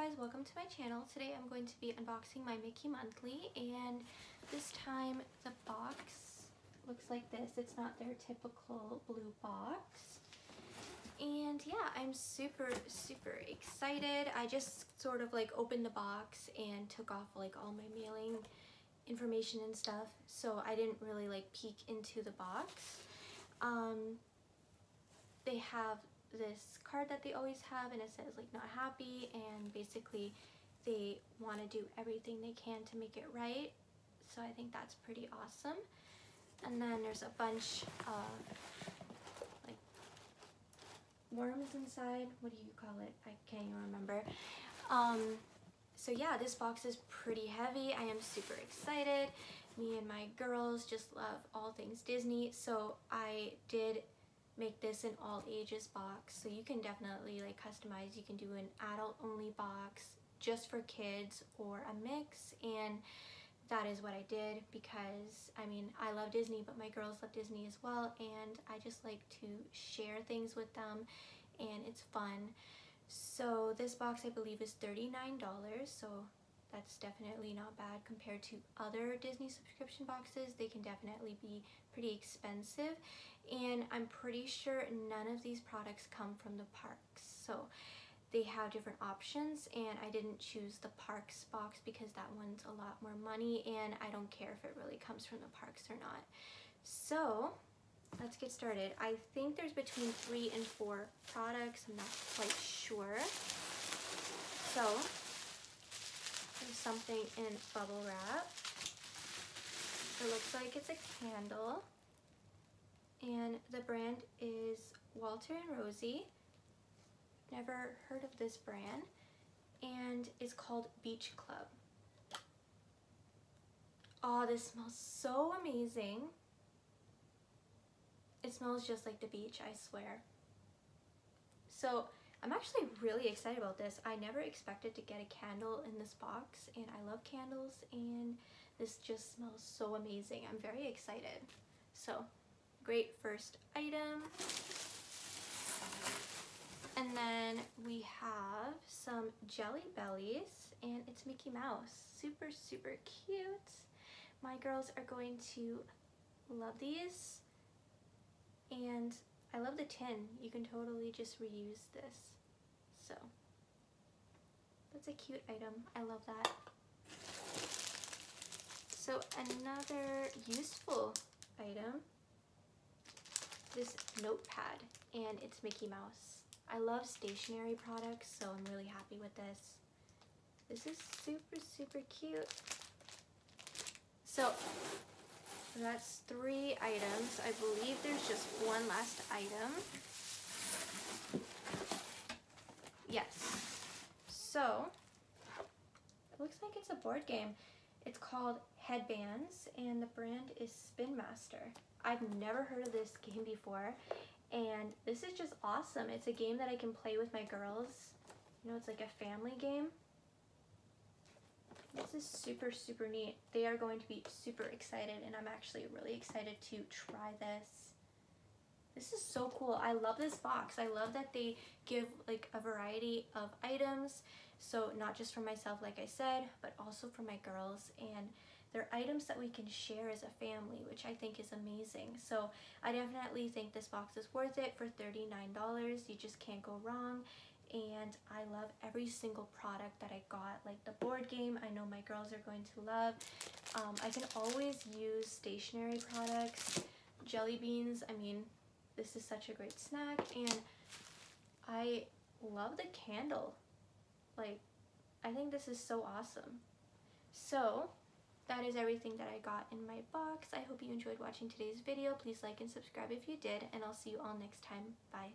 guys, welcome to my channel. Today I'm going to be unboxing my Mickey Monthly, and this time the box looks like this. It's not their typical blue box. And yeah, I'm super excited. I just sort of like opened the box and took off like all my mailing information and stuff, so I didn't really like peek into the box. They have this card that they always have, and it says like not happy, and basically they want to do everything they can to make it right, so I think that's pretty awesome. And then there's a bunch of like worms inside. What do you call it? I can't even remember. So yeah, this box is pretty heavy. I am super excited. Me and my girls just love all things Disney, so I did make this an all ages box, so you can definitely like customize. You can do an adult only box just for kids or a mix, and that is what I did because I mean, I love Disney, but my girls love Disney as well, and I just like to share things with them, and it's fun. So this box I believe is $39, so that's definitely not bad compared to other Disney subscription boxes. They can definitely be pretty expensive, and I'm pretty sure none of these products come from the parks. So they have different options, and I didn't choose the parks box because that one's a lot more money, and I don't care if it really comes from the parks or not. So let's get started. I think there's between 3 and 4 products. I'm not quite sure. So there's something in bubble wrap. It looks like it's a candle, and the brand is Walter and Rosie. Never heard of this brand, and it's called Beach Club. Oh, this smells so amazing. It smells just like the beach, I swear. So I'm actually really excited about this. I never expected to get a candle in this box, and I love candles, and this just smells so amazing. I'm very excited. So great first item. And then we have some Jelly Bellies, and it's Mickey Mouse. Super cute. My girls are going to love these, and I love the tin. You can totally just reuse this. So that's a cute item. I love that. So another useful item, this notepad, and it's Mickey Mouse. I love stationery products, so I'm really happy with this. This is super cute. So that's 3 items. I believe there's just one last item. Yes. So it looks like it's a board game. It's called Headbands, and the brand is Spin Master. I've never heard of this game before, and this is just awesome. It's a game that I can play with my girls. You know, it's like a family game. This is super neat. They are going to be super excited, and I'm actually really excited to try this. This is so cool. I love this box. I love that they give like a variety of items, so not just for myself like I said, but also for my girls, and they're items that we can share as a family, which I think is amazing. So I definitely think this box is worth it for $39. You just can't go wrong. And I love every single product that I got. Like the board game, I know my girls are going to love. I can always use stationery products. Jelly beans, I mean, this is such a great snack, and I love the candle. Like, I think this is so awesome. So that is everything that I got in my box. I hope you enjoyed watching today's video. Please like and subscribe if you did, and I'll see you all next time. Bye.